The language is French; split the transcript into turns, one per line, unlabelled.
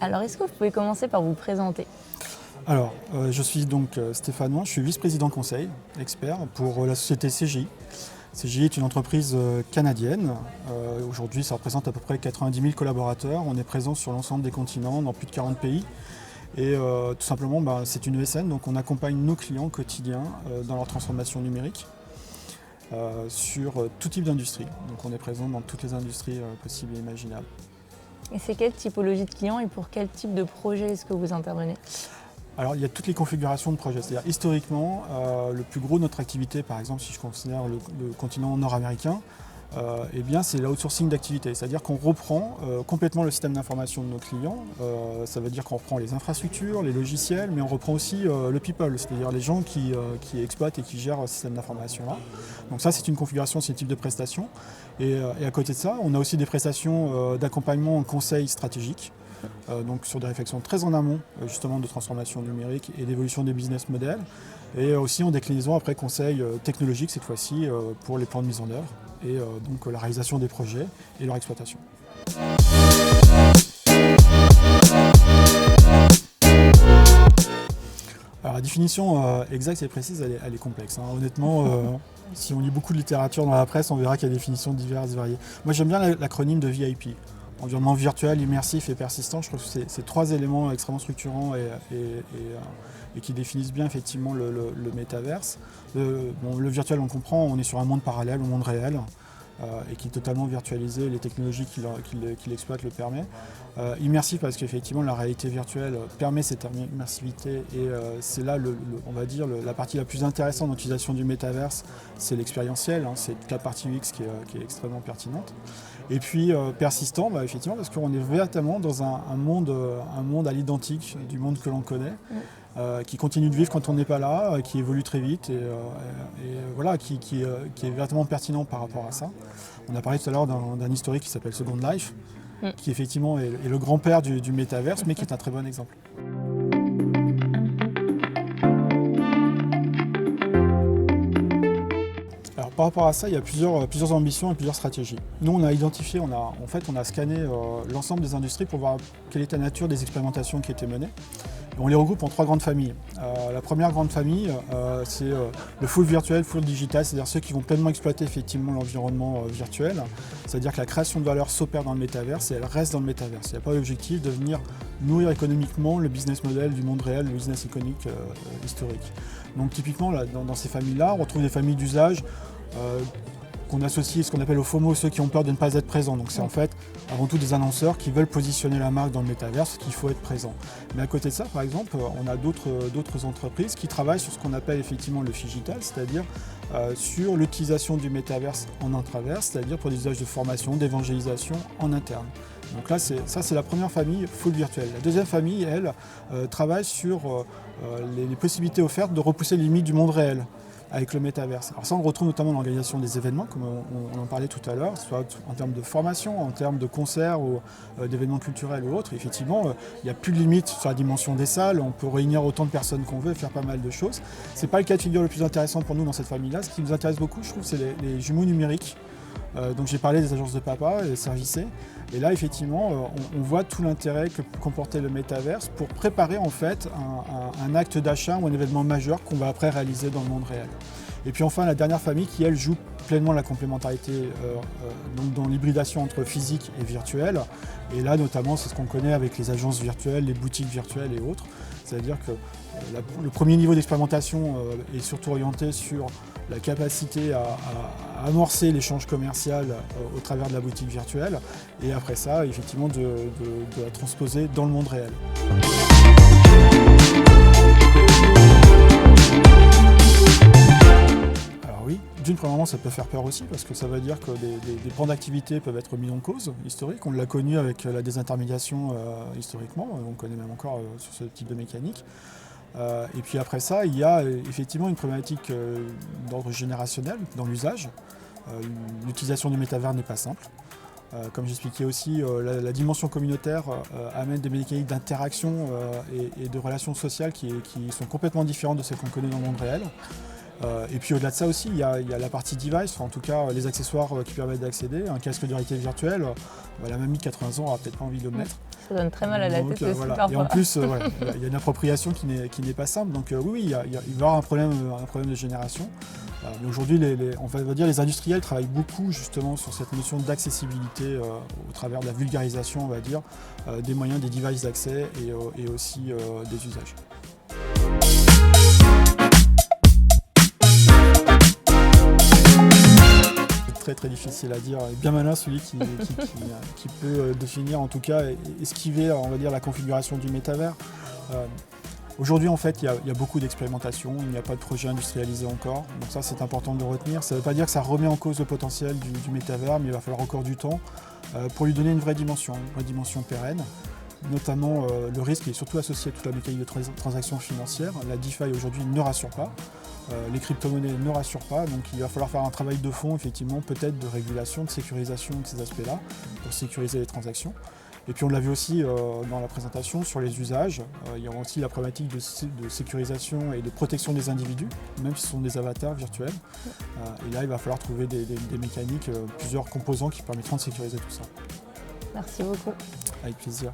Alors, est-ce que vous pouvez commencer par vous présenter?
Alors, je suis donc Stéphane Ouin, je suis vice-président conseil, expert pour la société CGI. CGI est une entreprise canadienne. Aujourd'hui, ça représente à peu près 90 000 collaborateurs. On est présent sur l'ensemble des continents, dans plus de 40 pays. Et tout simplement, c'est une ESN, donc on accompagne nos clients quotidiens dans leur transformation numérique sur tout type d'industrie. Donc on est présent dans toutes les industries possibles et imaginables.
Et c'est quelle typologie de clients et pour quel type de projet est-ce que vous intervenez?
Alors il y a toutes les configurations de projets. C'est-à-dire historiquement, le plus gros de notre activité, par exemple si je considère le continent nord-américain, c'est l'outsourcing d'activité. C'est-à-dire qu'on reprend complètement le système d'information de nos clients. Ça veut dire qu'on reprend les infrastructures, les logiciels, mais on reprend aussi le people, c'est-à-dire les gens qui exploitent et qui gèrent ce système d'information-là. Donc ça, c'est une configuration, c'est un type de prestation. Et à côté de ça, on a aussi des prestations d'accompagnement en conseil stratégique. Donc sur des réflexions très en amont justement de transformation numérique et d'évolution des business models, et aussi en déclinaison après conseil technologique cette fois-ci pour les plans de mise en œuvre et donc la réalisation des projets et leur exploitation. Alors la définition exacte et précise, elle est complexe. Honnêtement, si on lit beaucoup de littérature dans la presse, on verra qu'il y a des définitions diverses, variées. Moi j'aime bien l'acronyme de VIP. Environnement virtuel, immersif et persistant, je trouve que c'est trois éléments extrêmement structurants et qui définissent bien effectivement le métaverse. Le virtuel, on comprend, on est sur un monde parallèle au monde réel et qui est totalement virtualisé, les technologies qui l'exploitent le permettent. Immersif parce qu'effectivement la réalité virtuelle permet cette immersivité et c'est là, on va dire, la partie la plus intéressante dans l'utilisation du métaverse, c'est l'expérientiel, c'est toute la partie UX qui est extrêmement pertinente. Et puis persistant, effectivement, parce qu'on est véritablement dans un monde à l'identique du monde que l'on connaît, qui continue de vivre quand on n'est pas là, qui évolue très vite et voilà, qui est véritablement pertinent par rapport à ça. On a parlé tout à l'heure d'un historique qui s'appelle Second Life, qui effectivement est le grand-père du métaverse, mais qui est un très bon exemple. Par rapport à ça, il y a plusieurs ambitions et plusieurs stratégies. Nous, on a identifié, on a scanné l'ensemble des industries pour voir quelle était la nature des expérimentations qui étaient menées. Et on les regroupe en trois grandes familles. La première grande famille, c'est le full virtuel, full digital, c'est-à-dire ceux qui vont pleinement exploiter effectivement l'environnement virtuel. C'est-à-dire que la création de valeur s'opère dans le métaverse et elle reste dans le métaverse. Il n'y a pas l'objectif de venir nourrir économiquement le business model du monde réel, le business économique historique. Donc typiquement, là, dans ces familles-là, on retrouve des familles d'usage qu'on associe ce qu'on appelle au FOMO, ceux qui ont peur de ne pas être présents. Donc c'est en fait avant tout des annonceurs qui veulent positionner la marque dans le métaverse, qu'il faut être présent. Mais à côté de ça, par exemple, on a d'autres entreprises qui travaillent sur ce qu'on appelle effectivement le phygital, c'est-à-dire sur l'utilisation du métaverse en intraverse, c'est-à-dire pour des usages de formation, d'évangélisation en interne. Donc là, c'est la première famille full virtuelle. La deuxième famille, elle, travaille sur les possibilités offertes de repousser les limites du monde réel avec le métaverse. Alors ça, on le retrouve notamment dans l'organisation des événements, comme on en parlait tout à l'heure, soit en termes de formation, en termes de concerts ou d'événements culturels ou autres. Effectivement, il n'y a plus de limite sur la dimension des salles, on peut réunir autant de personnes qu'on veut et faire pas mal de choses. Ce n'est pas le cas de figure le plus intéressant pour nous dans cette famille-là. Ce qui nous intéresse beaucoup, je trouve, c'est les jumeaux numériques. Donc j'ai parlé des agences de papa et des servicés. Et là, effectivement, on voit tout l'intérêt que peut comporter le métaverse pour préparer en fait un acte d'achat ou un événement majeur qu'on va après réaliser dans le monde réel. Et puis enfin, la dernière famille qui, elle, joue pleinement la complémentarité donc dans l'hybridation entre physique et virtuel. Et là, notamment, c'est ce qu'on connaît avec les agences virtuelles, les boutiques virtuelles et autres. C'est-à-dire que le premier niveau d'expérimentation est surtout orienté sur la capacité à amorcer l'échange commercial au travers de la boutique virtuelle et après ça, effectivement, de la transposer dans le monde réel. Alors oui, premièrement, ça peut faire peur aussi parce que ça veut dire que des plans d'activité peuvent être mis en cause historique. On l'a connu avec la désintermédiation historiquement, on connaît même encore sur ce type de mécanique. Et puis après ça, il y a effectivement une problématique d'ordre générationnel dans l'usage. L'utilisation du métavers n'est pas simple. Comme j'expliquais aussi, la dimension communautaire amène des mécaniques d'interaction et de relations sociales qui sont complètement différentes de celles qu'on connaît dans le monde réel. Et puis au-delà de ça aussi, il y a la partie device, en tout cas les accessoires qui permettent d'accéder. Un casque de réalité virtuelle, la mamie de 80 ans n'aura peut-être pas envie de le mettre.
Ça donne très mal à la tête aussi parfois.
Et en plus, il y a une appropriation qui n'est pas simple. Donc oui, il va y avoir un problème de génération. Mais aujourd'hui, on va dire les industriels travaillent beaucoup justement sur cette notion d'accessibilité au travers de la vulgarisation, on va dire, des moyens, des devices d'accès et aussi des usages. C'est très difficile à dire. Bien malin celui qui peut définir, en tout cas, esquiver, on va dire, la configuration du métavers. Aujourd'hui, en fait, il y a beaucoup d'expérimentations, il n'y a pas de projet industrialisé encore, donc ça c'est important de le retenir. Ça ne veut pas dire que ça remet en cause le potentiel du métavers, mais il va falloir encore du temps pour lui donner une vraie dimension pérenne. Notamment le risque est surtout associé à toute la mécanique de transaction financière. La DeFi aujourd'hui ne rassure pas, les crypto-monnaies ne rassurent pas, donc il va falloir faire un travail de fond, effectivement, peut-être de régulation, de sécurisation de ces aspects-là, pour sécuriser les transactions. Et puis on l'a vu aussi dans la présentation sur les usages, il y a aussi la problématique de sécurisation et de protection des individus, même si ce sont des avatars virtuels. Et là il va falloir trouver des mécaniques, plusieurs composants qui permettront de sécuriser tout ça.
Merci beaucoup.
Avec plaisir.